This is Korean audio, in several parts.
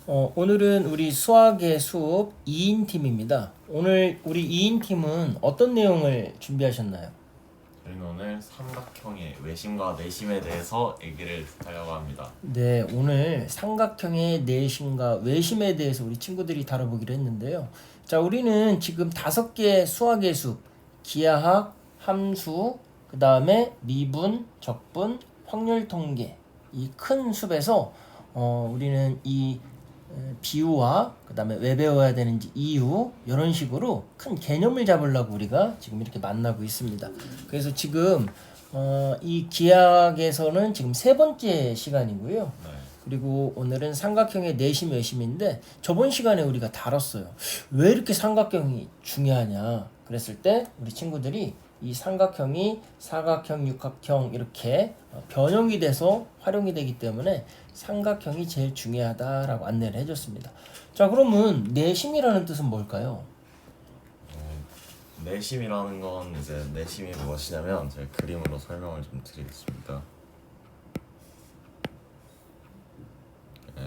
오늘은 우리 수학의 수업 2인 팀입니다. 오늘 우리 2인 팀은 어떤 내용을 준비하셨나요? 저희는 오늘 삼각형의 외심과 내심에 대해서 얘기를 하려고 합니다. 네, 오늘 삼각형의 내심과 외심에 대해서 우리 친구들이 다뤄보기로 했는데요. 자, 우리는 지금 5개의 수학의 수, 기하학, 함수, 그 다음에 미분, 적분, 확률 통계, 이 큰 숲에서 우리는 이 비유와 그 다음에 왜 배워야 되는지 이유 이런 식으로 큰 개념을 잡으려고 우리가 지금 이렇게 만나고 있습니다. 그래서 지금 이 기하학에서는 지금 3번째 시간이고요. 네. 그리고 오늘은 삼각형의 내심 외심인데 저번 시간에 우리가 다뤘어요. 왜 이렇게 삼각형이 중요하냐 그랬을 때 우리 친구들이 이 삼각형이 사각형, 육각형 이렇게 변형이 돼서 활용이 되기 때문에 삼각형이 제일 중요하다라고 안내를 해줬습니다. 자, 그러면 내심이라는 뜻은 뭘까요? 내심이라는 건 이제 내심이 무엇이냐면 제가 그림으로 설명을 좀 드리겠습니다.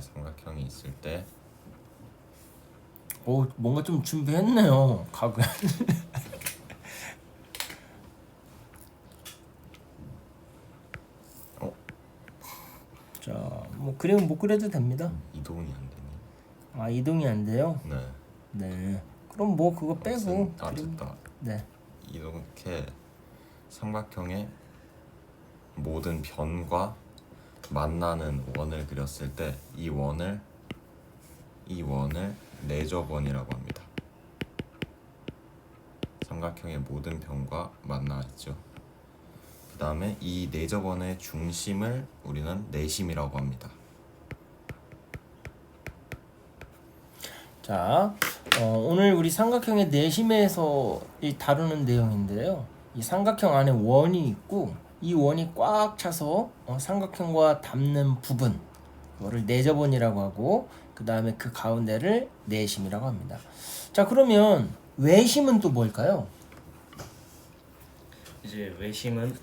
삼각형이 있을 때 오, 뭔가 좀 준비했네요. 가구야. 자, 뭐 그림은 못 그려도 됩니다. 이동이 안 되니? 아, 이동이 안 돼요? 네. 네. 그럼 뭐 그거 빼고 그림. 됐다. 네. 이렇게 삼각형의 모든 변과 만나는 원을 그렸을 때 이 원을 내저번이라고 합니다. 삼각형의 모든 변과 만나 있죠. 그 다음에 이 내저번의 중심을 우리는 내심이라고 합니다. 자, 오늘 우리 삼각형의 내심에서 다루는 내용인데요. 이 삼각형 안에 원이 있고 이 원이 꽉 차서 삼각형과 닿는 부분 그거를 내저번이라고 하고 그 다음에 그 가운데를 내심이라고 합니다. 자, 그러면 외심은 또 뭘까요? 이제 외심은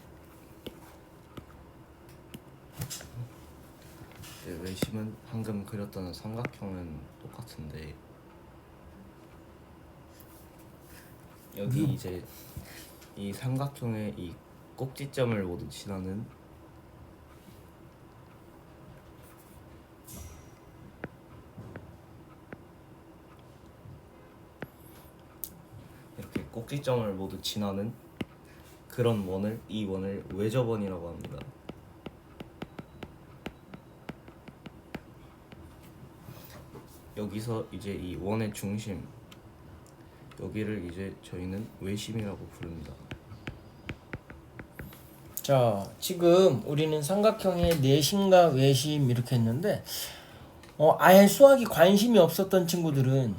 방금 그렸던 삼각형은 똑같은데 여기 이제 이 삼각형의 이 꼭지점을 모두 지나는 이렇게 꼭지점을 모두 지나는 그런 원을 이 원을 외접원이라고 합니다. 여기서 이제 이 원의 중심 여기를 이제 저희는 외심이라고 부릅니다. 자, 지금 우리는 삼각형의 내심과 외심 이렇게 했는데 아예 수학이 관심이 없었던 친구들은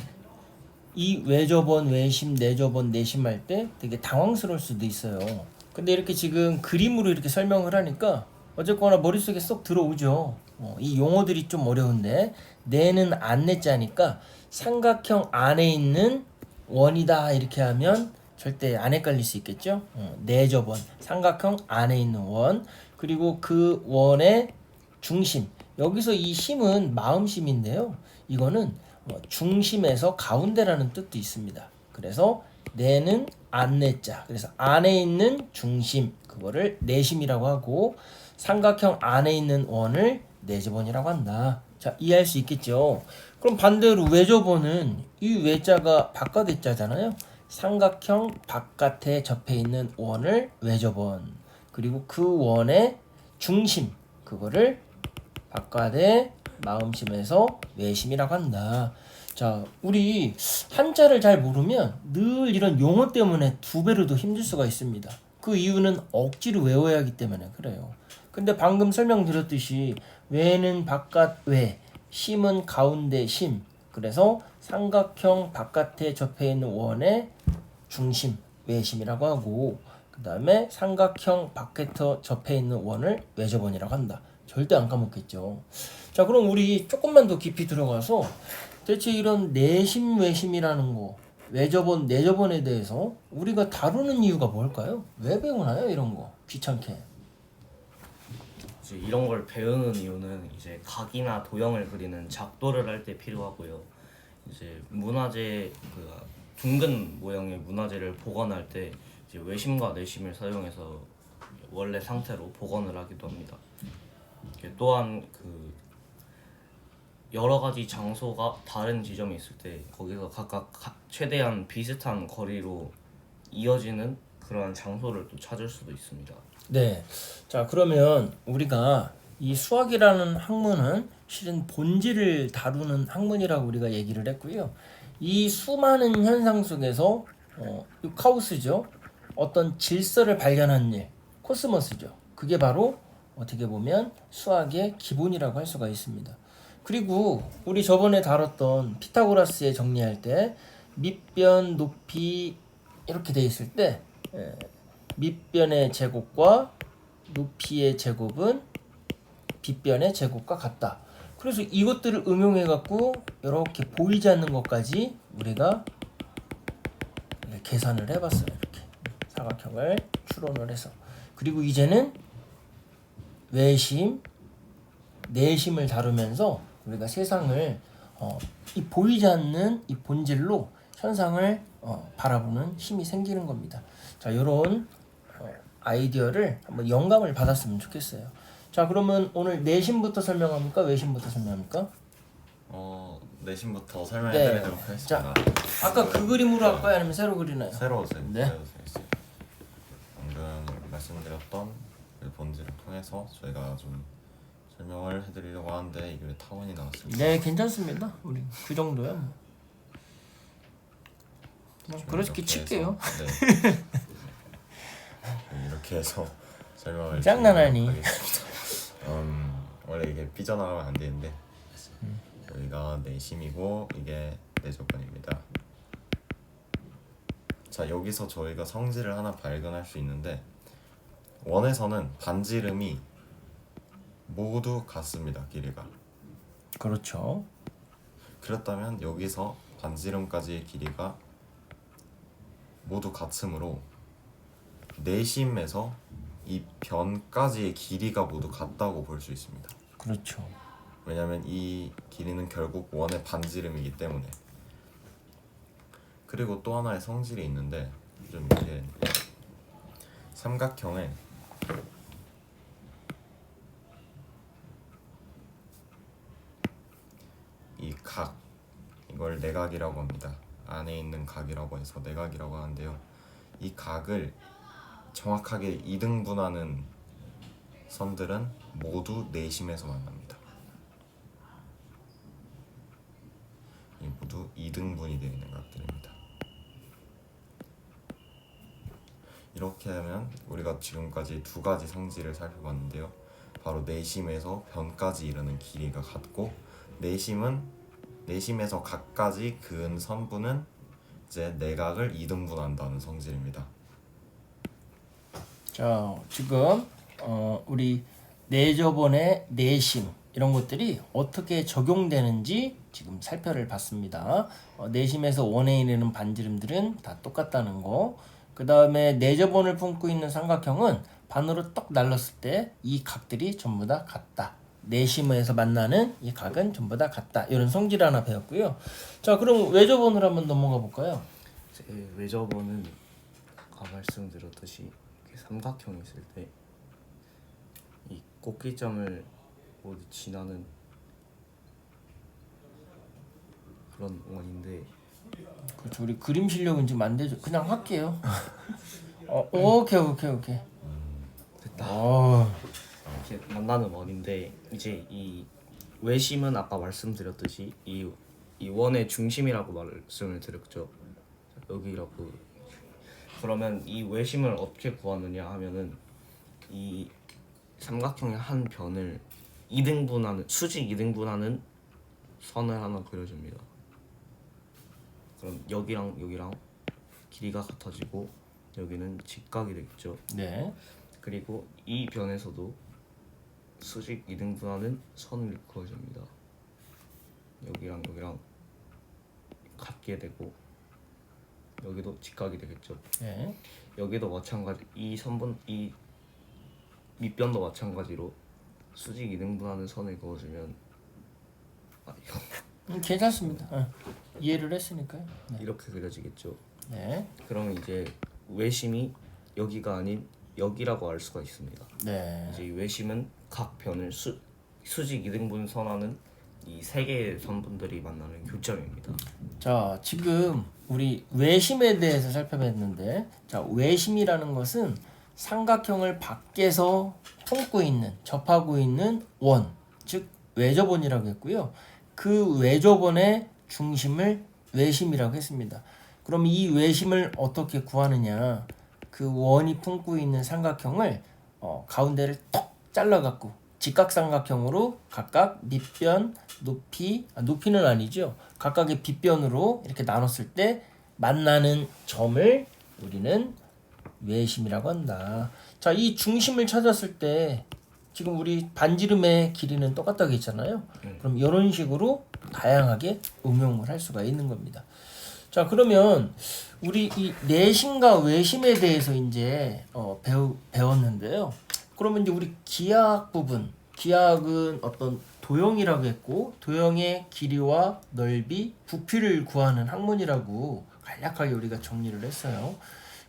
이 외접원, 외심, 내접원, 내심 할 때 되게 당황스러울 수도 있어요. 근데 이렇게 지금 그림으로 이렇게 설명을 하니까 어쨌거나 머릿속에 쏙 들어오죠. 이 용어들이 좀 어려운데 내는 안내자니까 삼각형 안에 있는 원이다 이렇게 하면 절대 안 헷갈릴 수 있겠죠. 내접원, 삼각형 안에 있는 원, 그리고 그 원의 중심. 여기서 이 심은 마음심인데요. 이거는 중심에서 가운데라는 뜻도 있습니다. 그래서 내는 안내자. 그래서 안에 있는 중심. 그거를 내심이라고 하고 삼각형 안에 있는 원을 내접원이라고 한다. 자, 이해할 수 있겠죠? 그럼 반대로 외접원은 이 외자가 바깥에 자잖아요. 삼각형 바깥에 접해 있는 원을 외접원. 그리고 그 원의 중심. 그거를 바깥에 마음심에서 외심이라고 한다. 자, 우리 한자를 잘 모르면 늘 이런 용어 때문에 2배로 더 힘들 수가 있습니다. 그 이유는 억지로 외워야 하기 때문에 그래요. 근데 방금 설명드렸듯이 외는 바깥 외, 심은 가운데 심. 그래서 삼각형 바깥에 접해 있는 원의 중심, 외심이라고 하고 그 다음에 삼각형 바깥에 접해 있는 원을 외접원이라고 한다. 절대 안 까먹겠죠. 자, 그럼 우리 조금만 더 깊이 들어가서 대체 이런 내심, 외심이라는 거, 외접원, 내접원에 대해서 우리가 다루는 이유가 뭘까요? 왜 배우나요? 이런 거 귀찮게. 이제 이런 걸 배우는 이유는 이제 각이나 도형을 그리는 작도를 할 때 필요하고요. 이제 문화재 그 둥근 모양의 문화재를 복원할 때 이제 외심과 내심을 사용해서 원래 상태로 복원을 하기도 합니다. 또한 그 여러 가지 장소가 다른 지점에 있을 때 거기서 각각 최대한 비슷한 거리로 이어지는 그러한 장소를 또 찾을 수도 있습니다. 네. 자, 그러면 우리가 이 수학이라는 학문은 실은 본질을 다루는 학문이라고 우리가 얘기를 했고요. 이 수많은 현상 속에서 카오스죠. 어떤 질서를 발견한 일, 코스모스죠. 그게 바로 어떻게 보면 수학의 기본이라고 할 수가 있습니다. 그리고 우리 저번에 다뤘던 피타고라스의 정리할 때 밑변, 높이 이렇게 돼 있을 때 밑변의 제곱과 높이의 제곱은 빗변의 제곱과 같다. 그래서 이것들을 응용해 갖고 이렇게 보이지 않는 것까지 우리가 계산을 해봤어요. 이렇게 사각형을 추론을 해서. 그리고 이제는 외심, 내심을 다루면서 우리가 세상을 이 보이지 않는 이 본질로 현상을 바라보는 힘이 생기는 겁니다. 자, 이런 아이디어를 한번 영감을 받았으면 좋겠어요. 자, 그러면 오늘 내심부터 설명합니까? 외심부터 설명합니까? 내심부터 설명해드리도록 자, 하겠습니다. 아까 그 그림으로 할까요? 아니면 새로 그리나요? 새로 네. 있어요. 방금 말씀드렸던 그 본질을 통해서 저희가 좀 설명을 해드리려고 하는데 이게 왜 타원이 나왔습니다. 네, 괜찮습니다. 우리 그 정도야. 뭐. 그렇게 칠게요. 네. 이렇게 해서 설명을 장난하니. 하겠습니다. 원래 이게 삐져나가면 안 되는데 여기가 내심이고 이게 내조건입니다. 자, 여기서 저희가 성질을 하나 발견할 수 있는데 원에서는 반지름이 모두 같습니다. 길이가. 그렇죠. 그렇다면 여기서 반지름까지의 길이가 모두 같으므로 내심에서 이 변까지의 길이가 모두 같다고 볼 수 있습니다. 그렇죠. 왜냐하면 이 길이는 결국 원의 반지름이기 때문에. 그리고 또 하나의 성질이 있는데 좀 이게 삼각형에 이 각, 이걸 내각이라고 합니다. 안에 있는 각이라고 해서 내각이라고 하는데요. 이 각을 정확하게 이등분하는 선들은 모두 내심에서 만납니다. 이 모두 이등분이 되어 있는 각들입니다. 이렇게 하면 우리가 지금까지 두 가지 성질을 살펴봤는데요. 바로 내심에서 변까지 이르는 길이가 같고 내심에서 각까지 그은 선분은 이제 내각을 이등분한다는 성질입니다. 자, 지금 우리 내저번의 내심 이런 것들이 어떻게 적용되는지 지금 살펴를 봤습니다. 내심에서 원에 이르는 반지름들은 다 똑같다는 거. 그 다음에 내저번을 품고 있는 삼각형은 반으로 떡 날랐을 때 이 각들이 전부 다 같다. 내심에서 만나는 이 각은 전부 다 같다. 이런 성질 하나 배웠고요. 자, 그럼 외저번으로 한번 넘어가 볼까요? 제 외저번은 아까 말씀드렸듯이 이렇게 삼각형이 있을 때 이 꼭지점을 모두 지나는 그런 원인데 그렇죠. 우리 그림 실력은 지금 안 되죠. 그냥 할게요. 오케이. 됐다. 이렇게 만나는 원인데 이제 이 외심은 아까 말씀드렸듯이 이 원의 중심이라고 말씀을 드렸죠. 여기라고. 그러면 이 외심을 어떻게 구하느냐 하면은 이 삼각형의 한 변을 수직 2등분하는 선을 하나 그려줍니다. 그럼 여기랑 길이가 같아지고 여기는 직각이 되겠죠. 네. 그리고 이 변에서도 수직 2등분하는 선을 그어줍니다. 여기랑 같게 되고 여기도 직각이 되겠죠. 네. 여기도 마찬가지 이 밑변도 마찬가지로 수직 이등분하는 선을 그어주면 이거 괜찮습니다. 이해를 했으니까요. 네. 이렇게 그려지겠죠. 네. 그러면 이제 외심이 여기가 아닌 여기라고 알 수가 있습니다. 네. 이제 이 외심은 각 변을 수직 이등분 선하는 이 세 개의 선분들이 만나는 교점입니다. 자, 지금 우리 외심에 대해서 살펴봤는데, 자, 외심이라는 것은 삼각형을 밖에서 품고 있는, 접하고 있는 원, 즉 외접원이라고 했고요. 그 외접원의 중심을 외심이라고 했습니다. 그럼 이 외심을 어떻게 구하느냐? 그 원이 품고 있는 삼각형을 가운데를 톡 잘라갖고 직각삼각형으로 각각 밑변, 높이는 아니죠. 각각의 빗변으로 이렇게 나눴을 때 만나는 점을 우리는 외심이라고 한다. 자, 이 중심을 찾았을 때 지금 우리 반지름의 길이는 똑같다고 했잖아요. 그럼 이런 식으로 다양하게 응용을 할 수가 있는 겁니다. 자, 그러면 우리 이 내심과 외심에 대해서 이제 배웠는데요. 그러면 이제 우리 기하학 부분, 기하학은 어떤 도형이라고 했고, 도형의 길이와 넓이, 부피를 구하는 학문이라고 간략하게 우리가 정리를 했어요.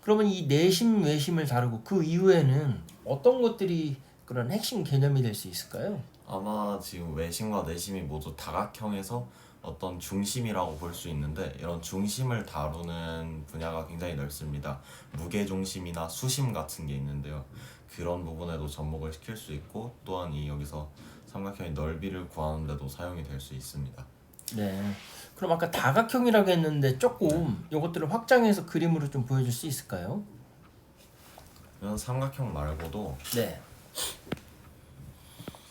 그러면 이 내심, 외심을 다루고 그 이후에는 어떤 것들이 그런 핵심 개념이 될 수 있을까요? 아마 지금 외심과 내심이 모두 다각형에서 어떤 중심이라고 볼 수 있는데 이런 중심을 다루는 분야가 굉장히 넓습니다. 무게중심이나 수심 같은 게 있는데요. 그런 부분에도 접목을 시킬 수 있고 또한 이 여기서 삼각형의 넓이를 구하는 데도 사용이 될 수 있습니다. 네. 그럼 아까 다각형이라고 했는데 조금 이것들을 확장해서 그림으로 좀 보여줄 수 있을까요? 이런 삼각형 말고도 네.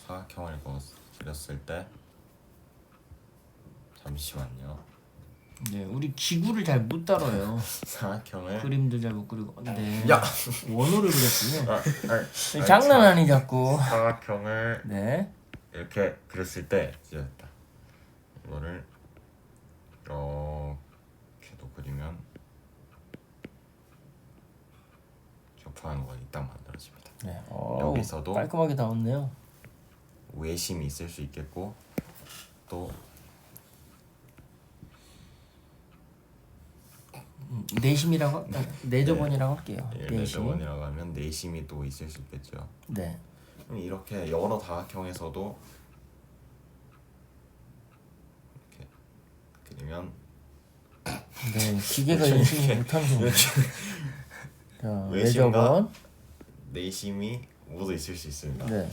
사각형을 그렸을 때 잠시만요. 네, 우리 기구를 잘 못 다뤄요. 사각형을 그림도 잘 못 그리고. 네. 야! 원호를 그렸군요. 장난 아니 자꾸. 사각형을 네. 이렇게 그렸을 때 됐다. 이거를 이렇게도 그리면 겹쳐하는 건 딱 만들어집니다. 네. 여기서도 깔끔하게 나왔네요. 외심이 있을 수 있겠고 또 내심이라고 내접원이라고 할게요. 내심. 내접원이라고 하면 내심이 또 있을 수 있겠죠. 네. 그럼 이렇게 여러 다각형에서도 이렇게 그리면 네, 기계가 인식을 못하는 거. 자, 외심과 내접원. 내심이 모두 있을 수 있습니다. 네.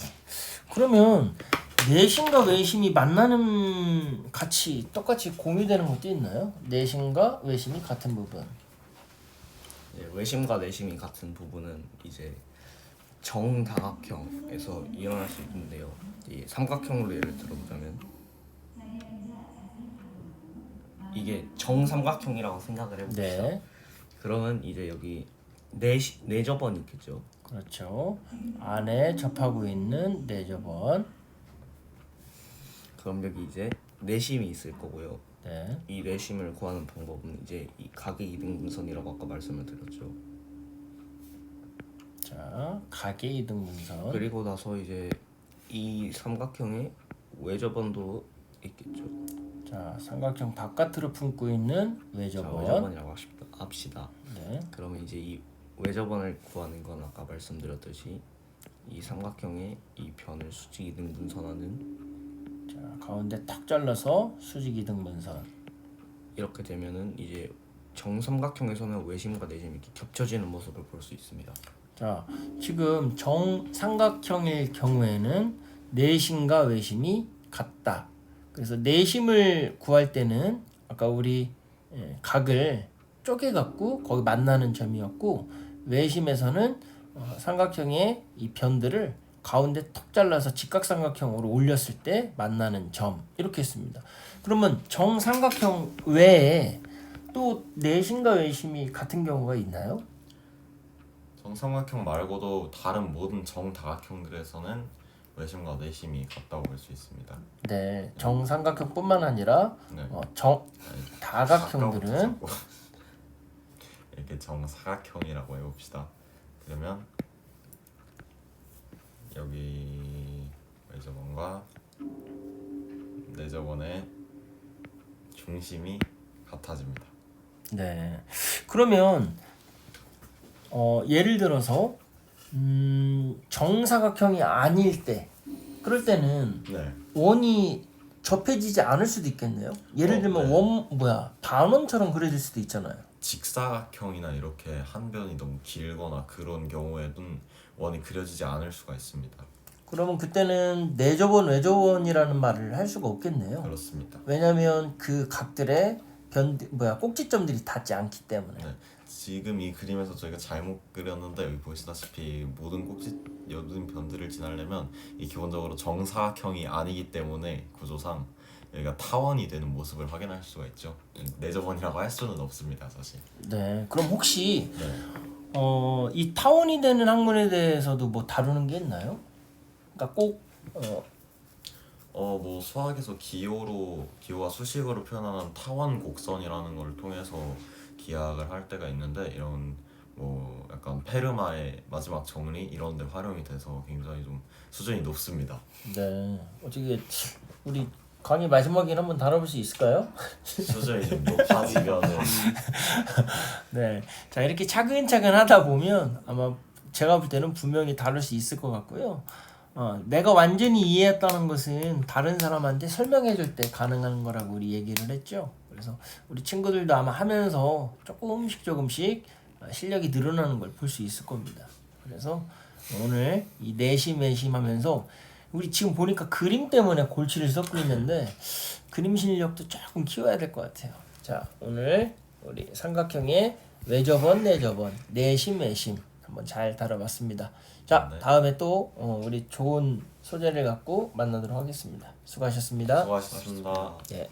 그러면 내심과 외심이 만나는 같이 똑같이 공유되는 것도 있나요? 내심과 외심이 같은 부분. 외심과 내심이 같은 부분은 이제 정다각형에서 일어날 수 있는데요. 이 삼각형으로 예를 들어보자면 이게 정삼각형이라고 생각을 해봅시다. 네. 그러면 이제 여기 내접원이 있겠죠. 그렇죠. 안에 접하고 있는 내접원. 그럼 여기 이제 내심이 있을 거고요. 네. 이 내심을 구하는 방법은 이제 이 각의 이등분선이라고 아까 말씀을 드렸죠. 자, 각의 이등분선. 그리고 나서 이제 이 삼각형의 외접원도 있겠죠. 자, 삼각형 바깥으로 품고 있는 자, 외접원. 외접원이라고 합시다. 네. 그러면 이제 이 외접원을 구하는 건 아까 말씀드렸듯이 이 삼각형의 이 변을 수직 이등분선하는 자, 가운데 탁 잘라서 수직 이등분선. 이렇게 되면은 이제 정삼각형에서는 외심과 내심이 이렇게 겹쳐지는 모습을 볼 수 있습니다. 자, 지금 정삼각형일 경우에는 내심과 외심이 같다. 그래서 내심을 구할 때는 아까 우리 각을 쪼개갖고 거기 만나는 점이었고, 외심에서는 삼각형의 이 변들을 가운데 턱 잘라서 직각삼각형으로 올렸을 때 만나는 점, 이렇게 했습니다. 그러면 정삼각형 외에 또 내심과 외심이 같은 경우가 있나요? 정삼각형 말고도 다른 모든 정다각형들에서는 외심과 내심이 같다고 볼 수 있습니다. 네, 정삼각형뿐만 아니라 네. 다각형들은 자꾸 이렇게 정사각형이라고 해봅시다. 그러면 여기 외접원과 내접원의 중심이 같아집니다. 네. 그러면 예를 들어서 정사각형이 아닐 때, 그럴 때는 네. 원이 접해지지 않을 수도 있겠네요. 예를 들면 네. 반원처럼 그려질 수도 있잖아요. 직사각형이나 이렇게 한 변이 너무 길거나 그런 경우에는 원이 그려지지 않을 수가 있습니다. 그러면 그때는 내접원, 외접원이라는 말을 할 수가 없겠네요. 그렇습니다. 왜냐하면 그 각들의 꼭지점들이 닿지 않기 때문에. 네. 지금 이 그림에서 저희가 잘못 그렸는데 여기 보시다시피 모든 변들을 지나려면 이 기본적으로 정사각형이 아니기 때문에 구조상 여기가 타원이 되는 모습을 확인할 수가 있죠. 내접원이라고 할 수는 없습니다, 사실. 네. 그럼 혹시 네. 이 타원이 되는 학문에 대해서도 뭐 다루는 게 있나요? 그러니까 꼭 뭐 수학에서 기호와 수식어로 표현하는 타원 곡선이라는 걸 통해서 기하학을 할 때가 있는데 이런 뭐 약간 페르마의 마지막 정리 이런 데 활용이 돼서 굉장히 좀 수준이 높습니다. 네. 어떻게 우리 강의 마지막에 한번 다뤄볼 수 있을까요? 수준이 좀 높아지면은 네. 자, 이렇게 차근차근 하다 보면 아마 제가 볼 때는 분명히 다룰 수 있을 것 같고요. 내가 완전히 이해했다는 것은 다른 사람한테 설명해 줄 때 가능한 거라고 우리 얘기를 했죠. 그래서 우리 친구들도 아마 하면서 조금씩 실력이 늘어나는 걸 볼 수 있을 겁니다. 그래서 오늘 이 내심 외심 하면서 우리 지금 보니까 그림 때문에 골치를 썩고 있는데 그림 실력도 조금 키워야 될 것 같아요. 자, 오늘 우리 삼각형의 외접원, 내접원, 내심, 외심 한번 잘 다뤄봤습니다. 자, 네. 다음에 또 우리 좋은 소재를 갖고 만나도록 하겠습니다. 수고하셨습니다. 수고하셨습니다. 예.